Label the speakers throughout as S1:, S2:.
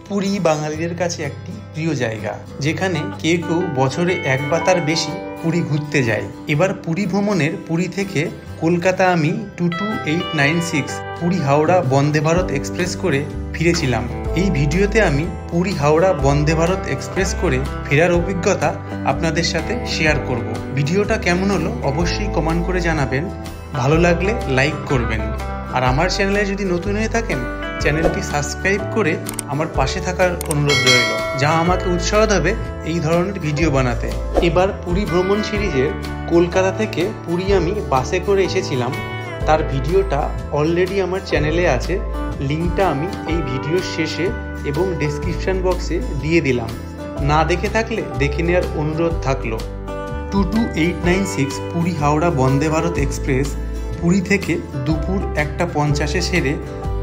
S1: পুরী বাঙালিদের কাছে একটি প্রিয় জায়গা, যেখানে কেউ কেউ বছরে একবার তার বেশি পুরী ঘুরতে যায়। এবার পুরী ভ্রমণের পুরী থেকে কলকাতা আমি 22896 পুরী হাওড়া বন্দে ভারত এক্সপ্রেস করে ফিরেছিলাম। এই ভিডিওতে আমি পুরী হাওড়া বন্দে ভারত এক্সপ্রেস করে ফেরার অভিজ্ঞতা আপনাদের সাথে শেয়ার করব। ভিডিওটা কেমন হলো অবশ্যই কমেন্ট করে জানাবেন, ভালো লাগলে লাইক করবেন, আর আমার চ্যানেলে যদি নতুন হয়ে থাকেন চ্যানেলটি সাবস্ক্রাইব করে আমার পাশে থাকার অনুরোধ রইল, যা আমাকে উৎসাহ দেবে এই ধরনের ভিডিও বানাতে। এবার পুরী ভ্রমণ সিরিজের কলকাতা থেকে পুরী আমি বাসে করে এসেছিলাম, তার ভিডিওটা অলরেডি আমার চ্যানেলে আছে। লিঙ্কটা আমি এই ভিডিওর শেষে এবং ডেসক্রিপশন বক্সে দিয়ে দিলাম, না দেখে থাকলে দেখে নেওয়ার অনুরোধ থাকলো। 22896 পুরী হাওড়া বন্দে ভারত এক্সপ্রেস পুরী থেকে দুপুর 1:50 সেরে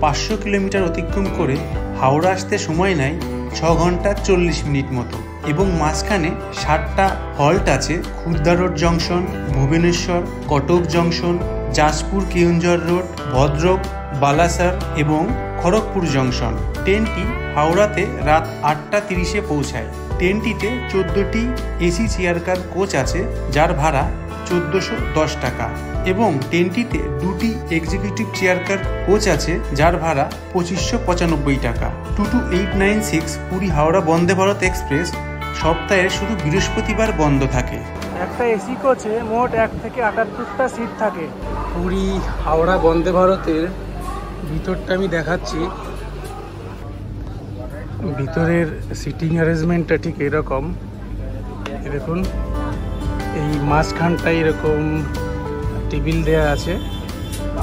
S1: 500 কিলোমিটার অতিক্রম করে হাওড়া আসতে সময় নেয় 6 ঘন্টা 40 মিনিট মতো, এবং মাঝখানে 7টা হল্ট আছে: Khurda road junction, Bhubaneswar, Cuttack junction, Jajpur Keonjhar road, Bhadrak, Balasore এবং খড়গপুর জংশন। ট্রেনটি হাওড়াতে রাত 8:30 পৌঁছায়। ট্রেনটিতে 14টি এসি চেয়ার কার কোচ আছে, যার ভাড়া 1410 টাকা, এবং ট্রেনটিতে 2টি এক্সিকিউটিভ চেয়ার কার কোচ আছে, যার ভাড়া 2595 টাকা। 22896 পুরী হাওড়া বন্দে ভারত এক্সপ্রেস সপ্তাহে শুধু বৃহস্পতিবার বন্ধ থাকে।
S2: একটা এসি কোচে মোট 1 থেকে 78টা সিট থাকে। পুরী হাওড়া বন্দে ভারতের ভিতরটা আমি দেখাচ্ছি। ভিতরের সিটিং অ্যারেঞ্জমেন্টটা ঠিক এরকম, দেখুন। এই মাঝখানটায় এরকম টেবিল দেয়া আছে,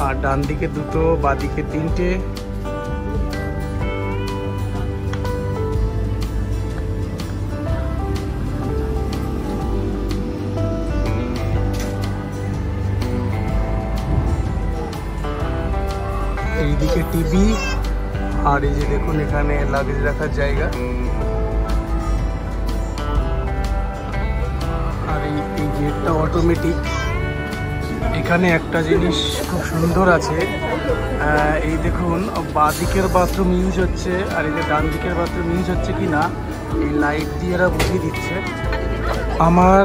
S2: আর ডান দিকে 2টো, বাঁদিকে 3টে। এইদিকে টিভি, আর এই যে দেখুন এখানে লাগেজ রাখার জায়গা। আর এই গেটটা অটোমেটিক। এখানে একটা জিনিস খুব সুন্দর আছে, এই দেখুন বাঁদিকের বাথরুম ইউজ হচ্ছে, আর এই যে ডান দিকের বাথরুম ইউজ হচ্ছে কি না এই লাইট দিয়ে এরা বুঝিয়ে দিচ্ছে। আমার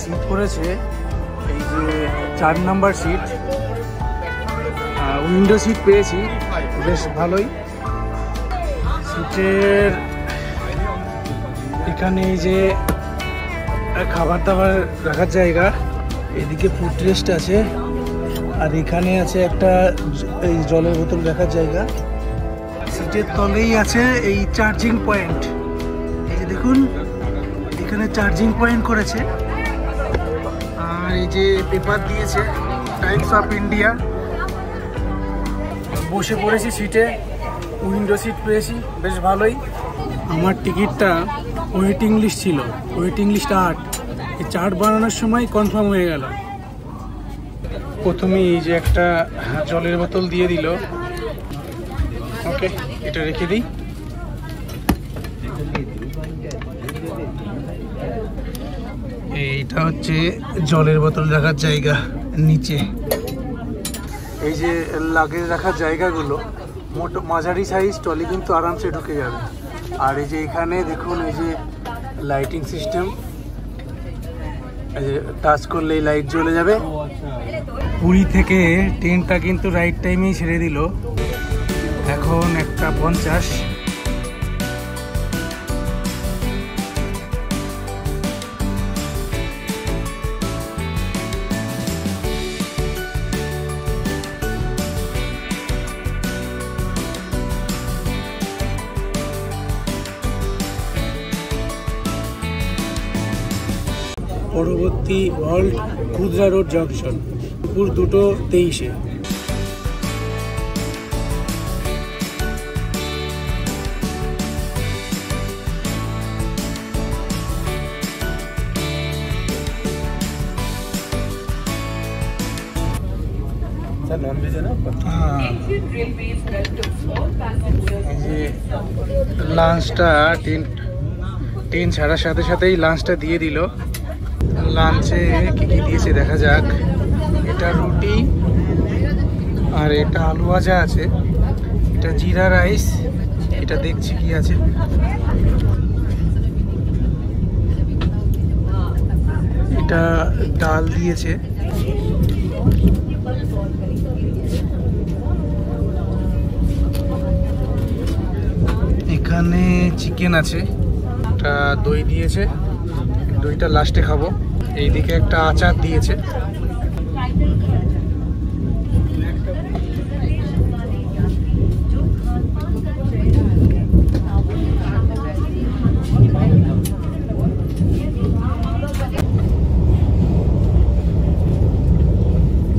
S2: সিট পড়েছে এই যে 4 নাম্বার সিট, উইন্ডো সিট পেয়েছি, বেশ ভালোই। সিটের এখানে এই যে খাবার দাবার রাখার জায়গা, এদিকে ফুড রেস্ট আছে, আর এখানে আছে একটা এই জলের বোতল রাখার জায়গা। সিটের তলেই আছে এই চার্জিং পয়েন্ট, এই যে দেখুন এখানে চার্জিং পয়েন্ট করেছে। আর এই যে পেপার দিয়েছে টাইমস অফ ইন্ডিয়া। বসে পড়েছি সিটে, উইন্ডো সিট পেয়েছি, বেশ ভালোই। আমার টিকিটটা ওয়েটিং লিস্ট ছিল, ওয়েটিং লিস্ট 8, এই চার্ট বানানোর সময় কনফার্ম হয়ে গেল। প্রথমে এই যে একটা জলের বোতল দিয়ে দিল, ওকে এটা রেখে দিই। এইটা হচ্ছে জলের বোতল রাখার জায়গা। নিচে এই যে লাগেজ রাখার জায়গাগুলো, মোট মাঝারি সাইজ ট্রলি কিন্তু আরামসে ঢুকে যাবে। আর এই যে এখানে দেখুন এই যে লাইটিং সিস্টেম, এই যে টাচ করলেই লাইট জ্বলে যাবে। পুরী থেকে ট্রেনটা কিন্তু রাইট টাইমেই ছেড়ে দিল, এখন 1:50। পরবর্তী হল্ট খুর্দা রোড জংশন, দুপুর 2:23। লাঞ্চটা ট্রেন ছাড়ার সাথে সাথেই লাঞ্চটা দিয়ে দিল। লাঞ্চে কি কি দিয়েছে দেখা যাক। এটা রুটি, আর এটা আলু ভাজা আছে, এটা জিরা রাইস, এটা দেখছি কি আছে। এটা ডাল দিয়েছে, এখানে চিকেন আছে, একটা দই দিয়েছে, দইটা লাস্টে খাবো। এইদিকে একটা আচার দিয়েছে।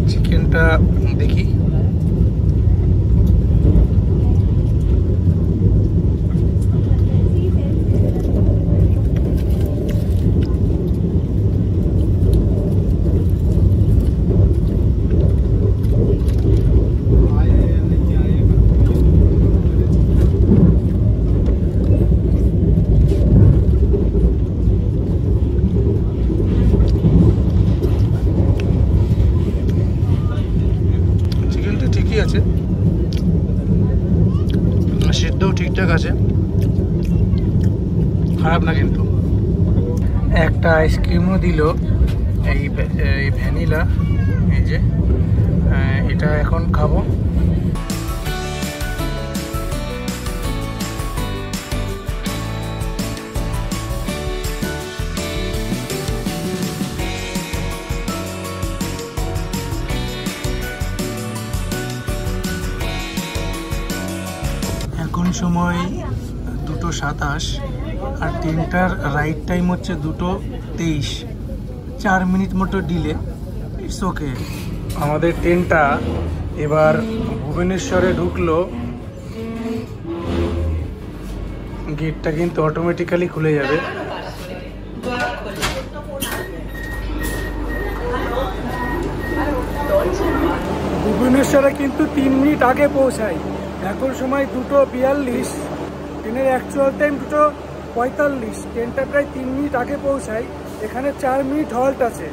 S2: চিকেনটা দেখি, ঠিকই আছে, সিদ্ধও ঠিকঠাক আছে, খারাপ না। কিন্তু একটা আইসক্রিমও দিল, এই ভ্যানিলা, এই যে এটা এখন খাবো। এখন সময় 2:27 আর ট্রেনটার রাইড টাইম হচ্ছে 2:23, 4 মিনিট মতো ডিলে। It's okay. আমাদের ট্রেনটা এবার ভুবনেশ্বরে ঢুকলো, গেটটা কিন্তু অটোমেটিক্যালি খুলে যাবে। ভুবনেশ্বরে কিন্তু 3 মিনিট আগে পৌঁছাই। এখন সময় 2:42, ট্রেনের অ্যাকচুয়াল টাইম 2:45। ট্রেনটা প্রায় 3 মিনিট আগে পৌঁছায়, এখানে 4 মিনিট হল্ট আছে।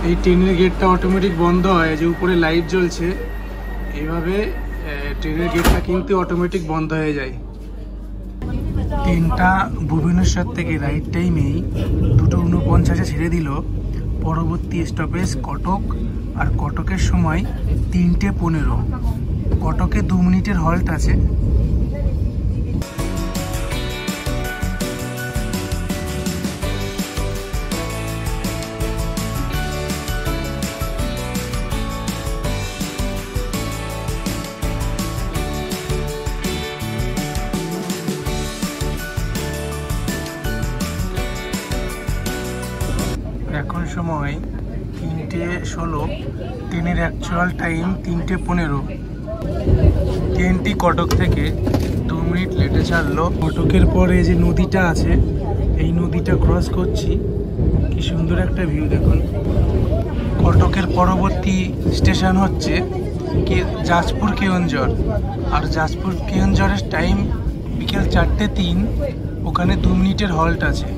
S2: এই ট্রেনের গেটটা অটোমেটিক বন্ধ হয়, যে উপরে লাইট জ্বলছে, এইভাবে ট্রেনের গেটটা কিন্তু অটোমেটিক বন্ধ হয়ে যায়। ট্রেনটা ভুবনেশ্বর থেকে রাইট টাইমেই 2:49 ছেড়ে দিল। পরবর্তী স্টপেজ কটক, আর কটকের সময় 3:15। কটকে 2 মিনিটের হল্ট আছে। এখন সময় 3:16, ট্রেনের অ্যাকচুয়াল টাইম 3:15। ট্রেনটি কটক থেকে 2 মিনিট লেটে ছাড়লো। কটকের পরে যে নদীটা আছে, এই নদীটা ক্রস করছি, কি সুন্দর একটা ভিউ দেখুন। কটকের পরবর্তী স্টেশন হচ্ছে জাজপুর কেওনঝড়, আর জাজপুর কেওনঝড়ের টাইম বিকেল 4:03। ওখানে 2 মিনিটের হল্ট আছে।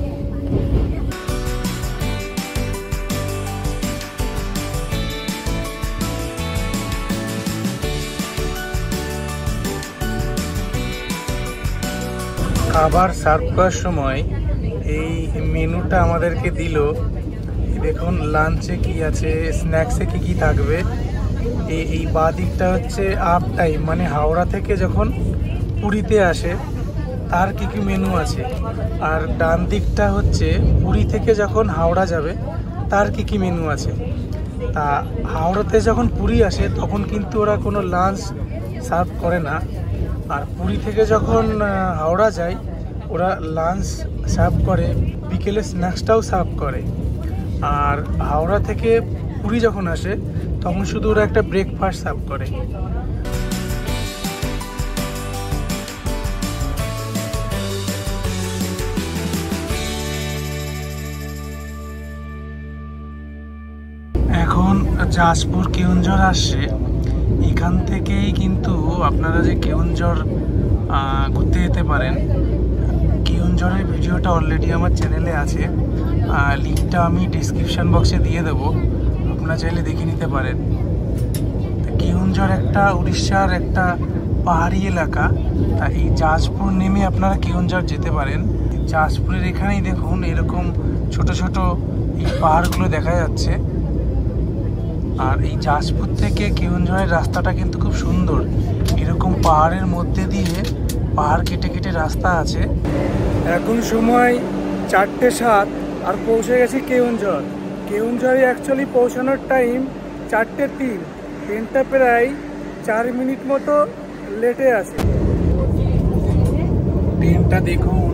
S2: খাবার সার্ভ করার সময় এই মেনুটা আমাদেরকে দিল। দেখুন লাঞ্চে কি আছে, স্ন্যাক্সে কি কি থাকবে। এই বাঁ দিকটা হচ্ছে আপ টাইম, মানে হাওড়া থেকে যখন পুরীতে আসে তার কি কি মেনু আছে, আর ডান দিকটা হচ্ছে পুরী থেকে যখন হাওড়া যাবে তার কি কি মেনু আছে। তা হাওড়াতে যখন পুরী আসে তখন কিন্তু ওরা কোনো লাঞ্চ সার্ভ করে না, আর পুরী থেকে যখন হাওড়া যায় ওরা লাঞ্চ সার্ভ করে, বিকেলে স্ন্যাক্সটাও সার্ভ করে। আর হাওড়া থেকে পুরী যখন আসে তখন শুধু ওরা একটা ব্রেকফাস্ট সার্ভ করে। এখন জাজপুর কেওনঝড় আসছে, এখান থেকেই কিন্তু আপনারা যে কেওনঝড় ঘুরতে যেতে পারেন। কেওনঝড়ের ভিডিওটা অলরেডি আমার চ্যানেলে আছে, লিঙ্কটা আমি ডিসক্রিপশান বক্সে দিয়ে দেবো, আপনারা চাইলে দেখে নিতে পারেন। কেওনঝড় একটা উড়িষ্যার একটা পাহাড়ি এলাকা। তা এই জাজপুর নেমে আপনারা কেওনঝড় যেতে পারেন। জাজপুরের এখানেই দেখুন এরকম ছোট ছোট এই পাহাড়গুলো দেখা যাচ্ছে। আর এই জাজপুর থেকে কেওনঝড়ের রাস্তাটা কিন্তু খুব সুন্দর, এরকম পাহাড়ের মধ্যে দিয়ে পাহাড় কেটে কেটে রাস্তা আছে। এখন সময় 4:07 আর পৌঁছে গেছি কেওনঝড়। কেওনঝড়ে অ্যাকচুয়ালি পৌঁছানোর টাইম 4:03। ট্রেনটা প্রায় 4 মিনিট মতো লেটে আছে। ট্রেনটা দেখুন,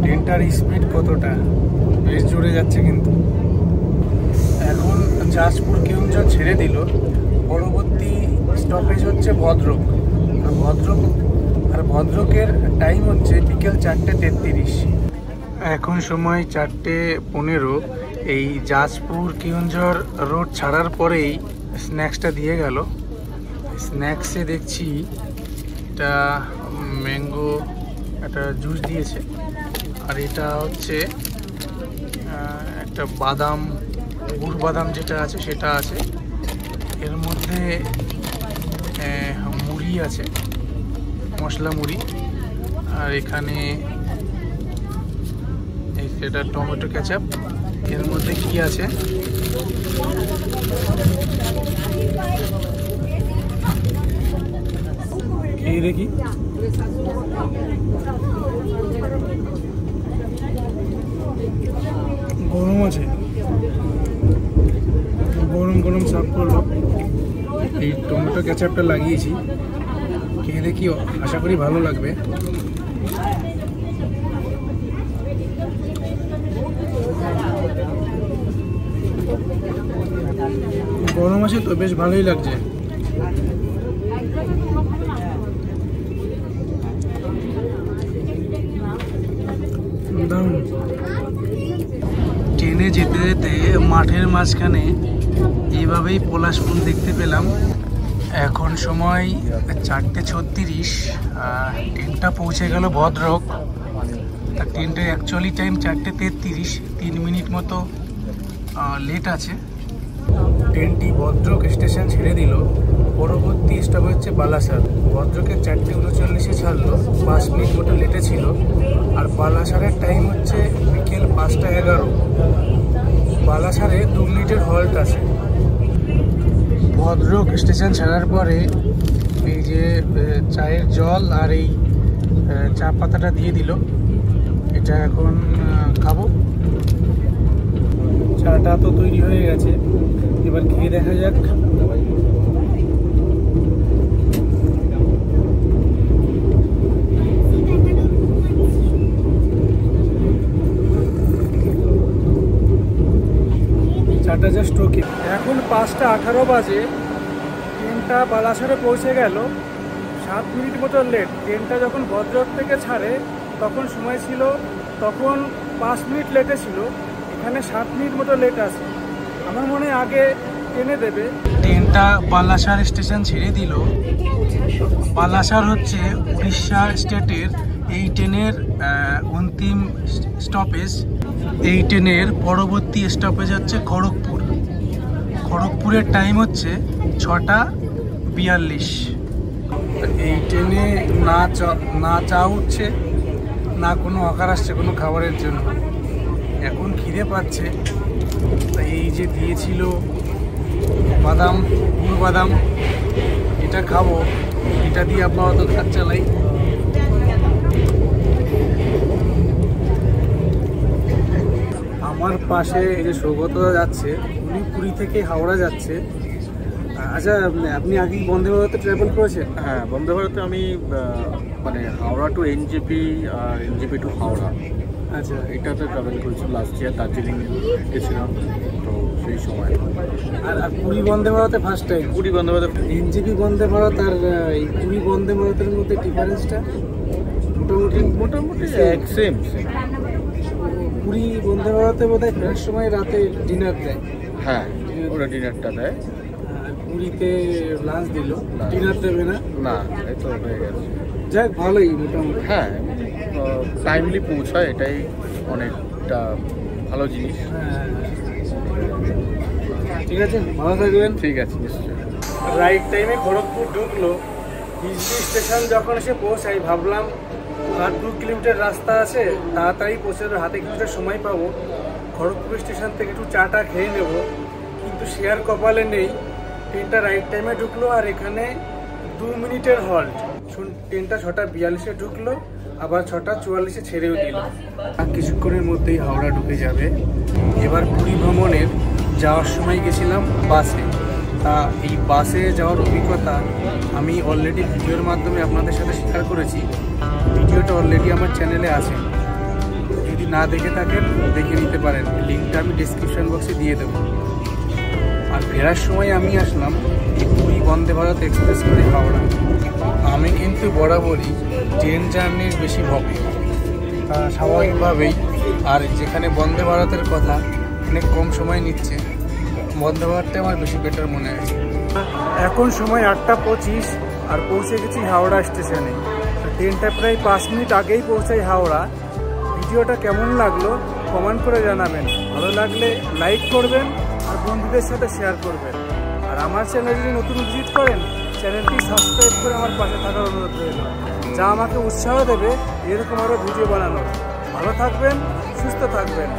S2: ট্রেনটার স্পিড কতটা, বেশ জোরে যাচ্ছে কিন্তু। এখন জাজপুর কেওনঝড় ছেড়ে দিল, পরবর্তী স্টপেজ হচ্ছে ভদ্রক। আর ভদ্রকের টাইম হচ্ছে বিকেল 4:33। এখন সময় 4:15। এই জাজপুর কেওনঝড় রোড ছাড়ার পরেই স্ন্যাক্সটা দিয়ে গেল। স্ন্যাক্সে দেখছি এটা ম্যাঙ্গো একটা জুস দিয়েছে, আর এটা হচ্ছে একটা বাদাম, গুড় বাদাম যেটা আছে সেটা আছে। এর মধ্যে মুড়ি আছে, মশলা মুড়ি। আর এখানে এটা টমেটো কেচাপ। এর মধ্যে কি আছে খেয়ে দেখি। গরম আছে, গরম গরম সার্ভ করলো। এই টমেটো কেচাপটা লাগিয়েছি, খেয়ে দেখি, আশা করি ভালো লাগবে। গরম আছে তো বেশ ভালোই লাগছে। ট্রেনে যেতে যেতে মাঠের মাঝখানে এইভাবেই পলাশপুর দেখতে পেলাম। এখন সময় 4:36। ট্রেনটা পৌঁছে গেল ভদ্রক। আর ট্রেনটার অ্যাকচুয়ালি টাইম 4:33, 3 মিনিট মতো লেট আছে। ট্রেনটি ভদ্রক স্টেশন ছেড়ে দিল, পরবর্তী স্টপ হচ্ছে বালাসার। ভদ্রকের 4:39 ছাড়লো, 5 মিনিট মতো লেটে ছিল। আর বালাসারের টাইম হচ্ছে বিকেল 5:11। বালাসারে 2 মিনিটের হল্ট আছে। ভদ্রক স্টেশন ছাড়ার পরে এই যে চায়ের জল আর এই চা পাতাটা দিয়ে দিল, এটা এখন খাবো। চাটা তো তৈরি হয়ে গেছে, এবার খেয়ে দেখা যাক। চাটা জাস্ট ওকে। এখন 5:18 বাজে। ট্রেনটা বালাসারে পৌঁছে গেল, 7 মিনিট মতো লেট। ট্রেনটা যখন ভদ্রক থেকে ছাড়ে তখন সময় ছিল, তখন 5 মিনিট লেটে ছিল। এখানে 7 মিনিট মতো লেট আছে। আমার মনে হয় আগে ট্রেনে দেবে। ট্রেনটা বালাসার স্টেশন ছেড়ে দিল। বালাসার হচ্ছে উড়িষ্যা স্টেটের এই ট্রেনের অন্তিম স্টপেজ। এই ট্রেনের পরবর্তী স্টপেজ হচ্ছে খড়গপুর। খড়গপুরের টাইম হচ্ছে 6:42। এই ট্রেনে না চা উঠছে, না কোনো অকার আসছে কোনো খাবারের জন্য। এখন খিদে পাচ্ছে, তাই এই যে দিয়েছিল বাদাম, গুড় বাদাম, এটা খাবো। এটা দিয়ে আপাতত কাজ চালাই। আমার পাশে এই যে সৌগতদা যাচ্ছে, উনি পুরী থেকে হাওড়া যাচ্ছে। আচ্ছা, আপনি আগে বন্দে ভারতে ট্রাভেল করেছেন?
S3: হ্যাঁ, বন্দে ভারতে আমি মানে হাওড়া টু এনজেপি আর এনজেপি টু হাওড়া,
S2: আচ্ছা,
S3: এটাতে ট্রাভেল করেছি। লাস্ট ইয়ার দার্জিলিং গেছিলাম, তো সেই সময়।
S2: আর পুরী বন্দে ভারতে first time?
S3: Puri Vande Bharat.
S2: NJP Vande Bharat আর এই পুরী বন্দে ভারতের মধ্যে ডিফারেন্সটা মোটামুটি
S3: সেম।
S2: পুরী বন্দে ভারতে বোধহয় ফেরার সময় রাতে ডিনার দেয়।
S3: হ্যাঁ, ওরা ডিনারটা দেয়।
S2: পুরীতে লাঞ্চ দিল, ডিনার দেবে না?
S3: না, এই তো হয়ে গেছে।
S2: যাক, ভালোই মোটামুটি।
S3: হ্যাঁ, টাইমলি পৌঁছায়, এটাই অনেকটা ভালো জিনিস।
S2: হ্যাঁ, ঠিক আছে, ভালো থাকবেন।
S3: ঠিক আছে, নিশ্চয়ই।
S2: রাইট টাইমে খড়গপুর ঢুকলো। হিজলি স্টেশন যখন এসে পৌঁছাই ভাবলাম আর 2 কিলোমিটার রাস্তা আছে, তাড়াতাড়ি পৌঁছে হাতে কিছুটা সময় পাবো, খড়গপুর স্টেশন থেকে একটু চাটা খেয়ে নেব। কিন্তু শেয়ার কপালে নেই, ট্রেনটা রাইট টাইমে ঢুকলো আর এখানে 2 মিনিটের হল্ট। ট্রেনটা 6:42-এ ঢুকলো, আবার 6:44-এ ছেড়েও দিল। আর কিছুক্ষণের মধ্যেই হাওড়া ঢুকে যাবে। এবার পুরী ভ্রমণের যাওয়ার সময় গেছিলাম বাসে। তা এই বাসে যাওয়ার অভিজ্ঞতা আমি অলরেডি ভিডিওর মাধ্যমে আপনাদের সাথে শেয়ার করেছি। ভিডিওটা অলরেডি আমার চ্যানেলে আছে, যদি না দেখে থাকেন দেখে নিতে পারেন, লিঙ্কটা আমি ডিসক্রিপশন বক্সে দিয়ে দেবো। আর ফেরার সময় আমি আসলাম পুরী বন্দে ভারত এক্সপ্রেস করে হাওড়া। আমি কিন্তু বরাবরই ট্রেন জার্নির বেশি ভক্ত, স্বাভাবিকভাবেই। আর যেখানে বন্দে ভারতের কথা অনেক কম সময় নিচ্ছে, বন্দে ভারতটা আমার বেশি বেটার মনে হয়। এখন সময় 8:25 আর পৌঁছে গেছি হাওড়া স্টেশনে। ট্রেনটা প্রায় 5 মিনিট আগেই পৌঁছাই হাওড়া। ভিডিওটা কেমন লাগলো কমেন্ট করে জানাবেন, ভালো লাগলে লাইক করবেন আর বন্ধুদের সাথে শেয়ার করবেন। আর আমার চ্যানেল যদি নতুন ভিজিট করেন, চ্যানেলটি সাবস্ক্রাইব করে আমার পাশে থাকার অনুরোধ রইল, যা আমাকে উৎসাহ দেবে এরকম আরও ভিডিও বানানোর। ভালো থাকবেন, সুস্থ থাকবেন।